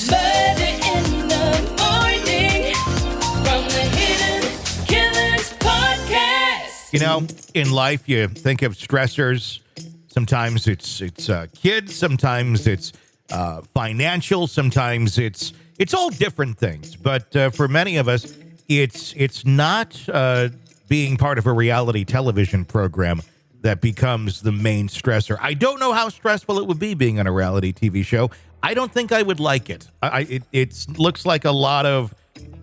Murder in the morning from the Hidden Killers podcast. You know, in life, you think of stressors. Sometimes it's kids. Sometimes it's financial. Sometimes it's all different things. But for many of us, it's not being part of a reality television program that becomes the main stressor. I don't know how stressful it would be being on a reality TV show. I don't think I would like it. It looks like a lot of,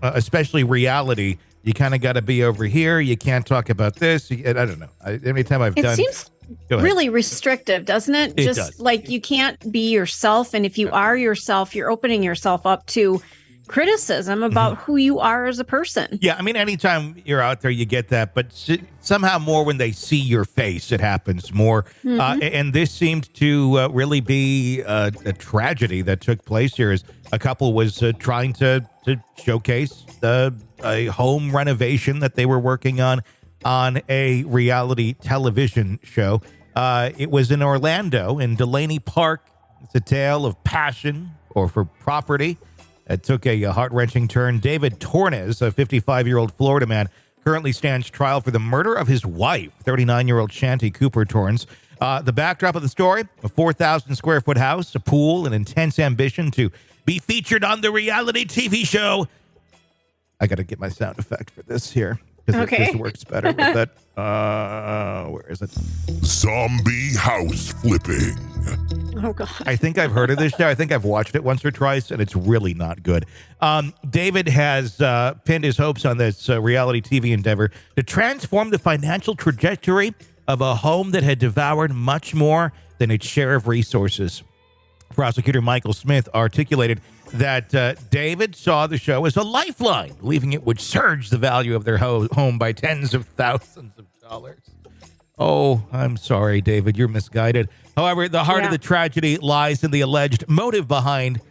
especially reality, you kind of got to be over here. You can't talk about this. I don't know. Every time I've done... It seems really restrictive, doesn't it? It Just does. like you can't be yourself. And if you are yourself, you're opening yourself up to criticism about who you are as a person. Yeah, I mean, anytime you're out there, you get that. But somehow more when they see your face, it happens more. And this seemed to really be a tragedy that took place here. As a couple was trying to showcase a home renovation that they were working on a reality television show. It was in Orlando, in Delaney Park. It's a tale of passion or for property. It took a heart-wrenching turn. David Tornes, a 55-year-old Florida man, currently stands trial for the murder of his wife, 39-year-old Shanti Cooper-Tronnes. The backdrop of the story, a 4,000-square-foot house, a pool, an intense ambition to be featured on the reality TV show. I got to get my sound effect for this here, because this works better with that. Where is it? Zombie house flipping. Oh, God. I think I've heard of this show. I think I've watched it once or twice, and it's really not good. David has pinned his hopes on this reality TV endeavor to transform the financial trajectory of a home that had devoured much more than its share of resources. Prosecutor Michael Smith articulated that David saw the show as a lifeline, believing it would surge the value of their home by tens of thousands of dollars. Oh, I'm sorry, David. You're misguided. However, the heart of the tragedy lies in the alleged motive behind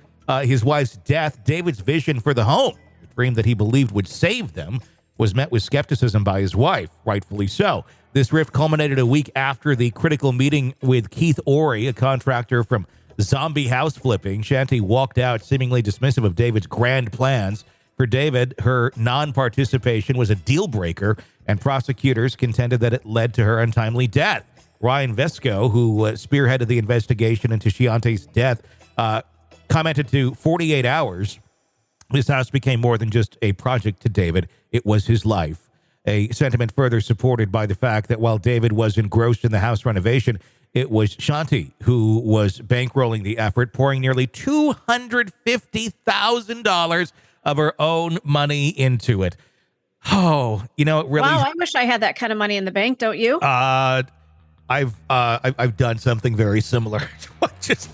his wife's death. David's vision for the home, the dream that he believed would save them, was met with skepticism by his wife, rightfully so. This rift culminated a week after the critical meeting with Keith Ori, a contractor from zombie house flipping. Shanti walked out seemingly dismissive of David's grand plans. For David, her non-participation was a deal breaker, and prosecutors contended that it led to her untimely death. Ryan Vesco, who spearheaded the investigation into Shanti's death, commented to 48 Hours, this house became more than just a project to David. It was his life. A sentiment further supported by the fact that while David was engrossed in the house renovation, it was Shanti who was bankrolling the effort, pouring nearly $250,000 of her own money into it. Oh, you know, it really... Wow, I wish I had that kind of money in the bank, don't you? I've done something very similar. Geez,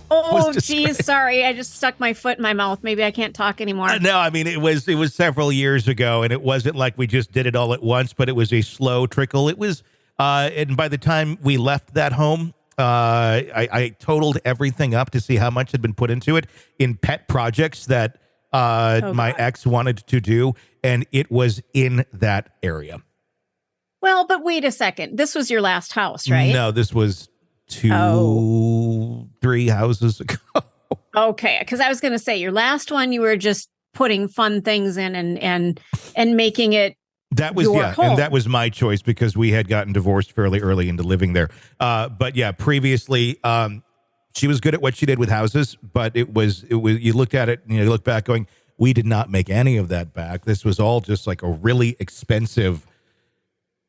sorry. I just stuck my foot in my mouth. Maybe I can't talk anymore. No, I mean, it was several years ago, and it wasn't like we just did it all at once, but it was a slow trickle. It was, and by the time we left that home, I totaled everything up to see how much had been put into it in pet projects that my ex wanted to do, and it was in that area. Well, but wait a second. This was your last house, right? No, this was 3 houses ago. Okay, because I was going to say your last one, you were just putting fun things in and making it. That was home. And that was my choice because we had gotten divorced fairly early into living there. But yeah, previously, she was good at what she did with houses, but it was you looked at it and you look back going, we did not make any of that back. This was all just like a really expensive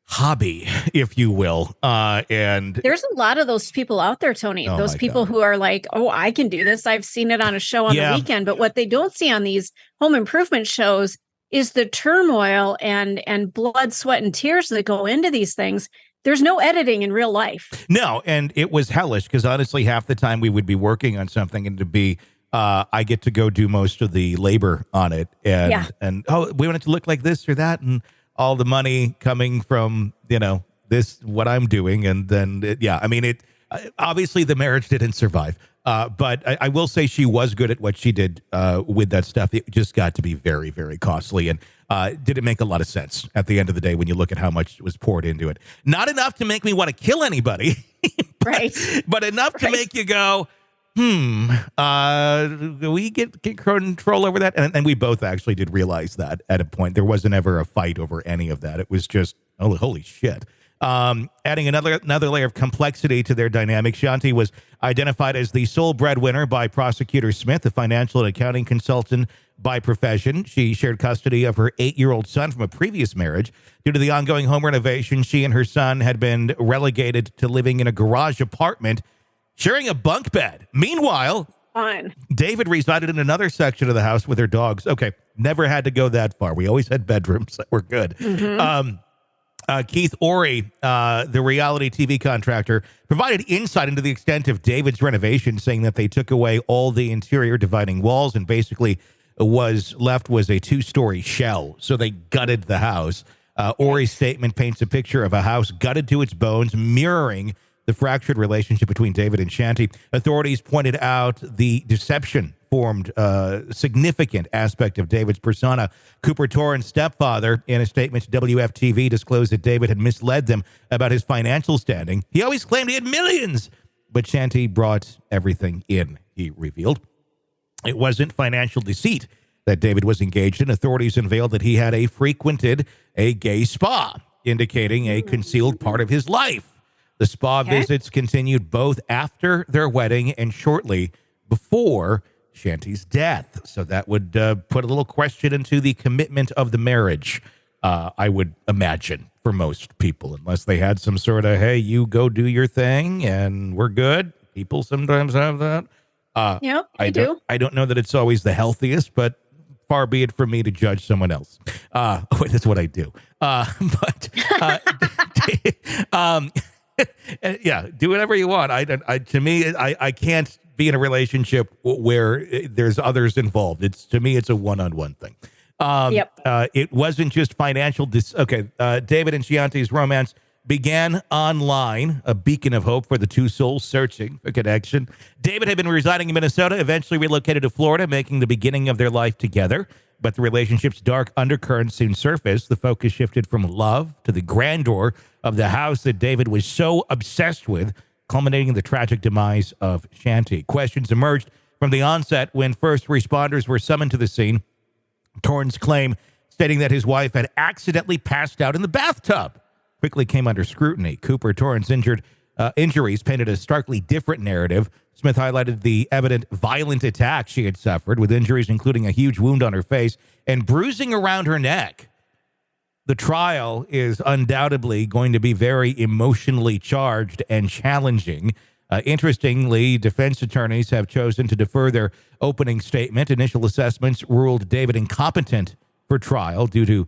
hobby, if you will. And there's a lot of those people out there, Tony, those people who are like, oh, I can do this. I've seen it on a show on the weekend. But what they don't see on these home improvement shows is the turmoil and blood, sweat, and tears that go into these things. There's no editing in real life. No, and it was hellish because honestly, half the time we would be working on something and to be, I get to go do most of the labor on it. And we want it to look like this or that. And all the money coming from, this, what I'm doing. And then, obviously the marriage didn't survive. But I will say she was good at what she did with that stuff. It just got to be very, very costly and didn't make a lot of sense at the end of the day when you look at how much was poured into it. Not enough to make me want to kill anybody, right? But enough to make you go, we get control over that? And we both actually did realize that at a point. There wasn't ever a fight over any of that. It was just, oh, holy shit. Adding another layer of complexity to their dynamic, Shanti was identified as the sole breadwinner by Prosecutor Smith, a financial and accounting consultant by profession. She shared custody of her 8-year-old son from a previous marriage. Due to the ongoing home renovation, she and her son had been relegated to living in a garage apartment, sharing a bunk bed. Meanwhile, David resided in another section of the house with her dogs. Okay, never had to go that far. We always had bedrooms that were good. Keith Ori, the reality TV contractor, provided insight into the extent of David's renovation, saying that they took away all the interior dividing walls and basically was a 2-story shell. So they gutted the house. Ori's statement paints a picture of a house gutted to its bones, mirroring the fractured relationship between David and Shanti. Authorities pointed out the deception formed a significant aspect of David's persona. Cooper-Tronnes' stepfather, in a statement to WFTV, disclosed that David had misled them about his financial standing. He always claimed he had millions, but Shanti brought everything in, he revealed. It wasn't financial deceit that David was engaged in. Authorities unveiled that he had frequented a gay spa, indicating a concealed part of his life. The spa visits continued both after their wedding and shortly before Shanti's death. So that would put a little question into the commitment of the marriage, I would imagine, for most people, unless they had some sort of, hey, you go do your thing and we're good. People sometimes have that. Yep, I do. I don't know that it's always the healthiest, but far be it from me to judge someone else. Wait, that's what I do. Yeah, do whatever you want. I can't be in a relationship where there's others involved. To me, it's a one-on-one thing. It wasn't just financial. David and Shanti's romance began online, a beacon of hope for the two souls searching for connection. David had been residing in Minnesota, eventually relocated to Florida, making the beginning of their life together. But the relationship's dark undercurrents soon surfaced. The focus shifted from love to the grandeur of the house that David was so obsessed with, culminating in the tragic demise of Shanti. Questions emerged from the onset when first responders were summoned to the scene. Torrens' claim, stating that his wife had accidentally passed out in the bathtub, quickly came under scrutiny. Cooper-Tronnes' injuries painted a starkly different narrative. Smith highlighted the evident violent attack she had suffered, with injuries including a huge wound on her face and bruising around her neck. The trial is undoubtedly going to be very emotionally charged and challenging. Interestingly, defense attorneys have chosen to defer their opening statement. Initial assessments ruled David incompetent for trial due to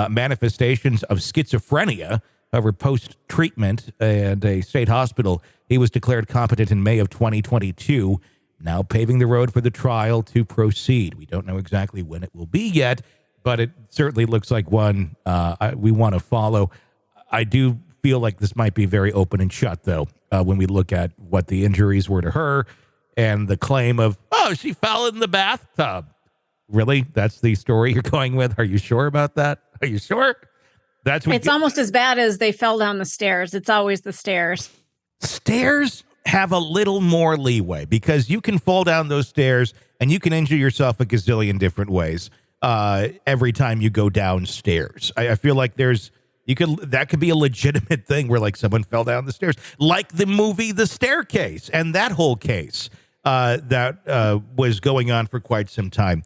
manifestations of schizophrenia. However, post-treatment at a state hospital, he was declared competent in May of 2022, now paving the road for the trial to proceed. We don't know exactly when it will be yet, but it certainly looks like one we want to follow. I do feel like this might be very open and shut, though, when we look at what the injuries were to her and the claim of, oh, she fell in the bathtub. Really? That's the story you're going with? Are you sure about that? Are you sure? It's almost as bad as they fell down the stairs. It's always the stairs. Stairs have a little more leeway because you can fall down those stairs and you can injure yourself a gazillion different ways every time you go downstairs. I feel like that could be a legitimate thing where like someone fell down the stairs, like the movie The Staircase and that whole case that was going on for quite some time.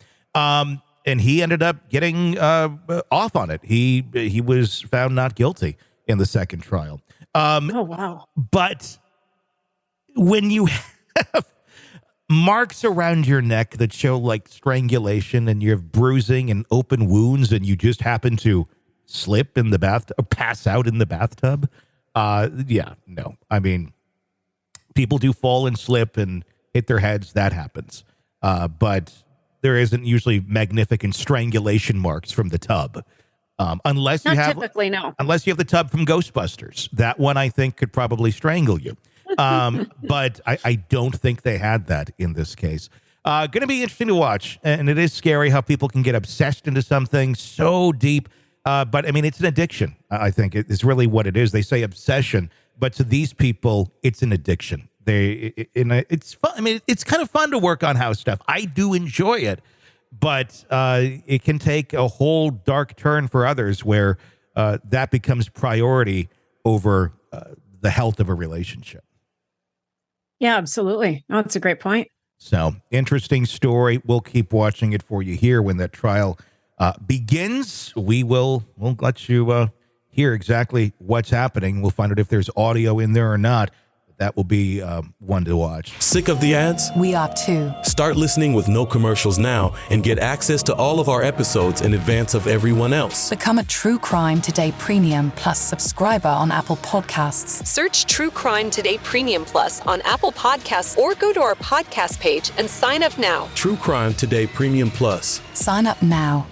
And he ended up getting off on it. He was found not guilty in the second trial. Oh, wow. But when you have marks around your neck that show like strangulation and you have bruising and open wounds and you just happen to slip in the bathtub or pass out in the bathtub. No. I mean, people do fall and slip and hit their heads. That happens. But there isn't usually magnificent strangulation marks from the tub. Unless you have the tub from Ghostbusters. That one, I think, could probably strangle you. But I don't think they had that in this case. Going to be interesting to watch. And it is scary how people can get obsessed into something so deep. But, I mean, it's an addiction, I think. It's really what it is. They say obsession. But to these people, it's an addiction. it's fun. I mean, it's kind of fun to work on house stuff. I do enjoy it, but it can take a whole dark turn for others where that becomes priority over the health of a relationship. Yeah, absolutely. Oh, that's a great point. So interesting story. We'll keep watching it for you here when that trial begins. We'll let you hear exactly what's happening. We'll find out if there's audio in there or not. That will be one to watch. Sick of the ads? We are too. Start listening with no commercials now and get access to all of our episodes in advance of everyone else. Become a True Crime Today Premium Plus subscriber on Apple Podcasts. Search True Crime Today Premium Plus on Apple Podcasts or go to our podcast page and sign up now. True Crime Today Premium Plus. Sign up now.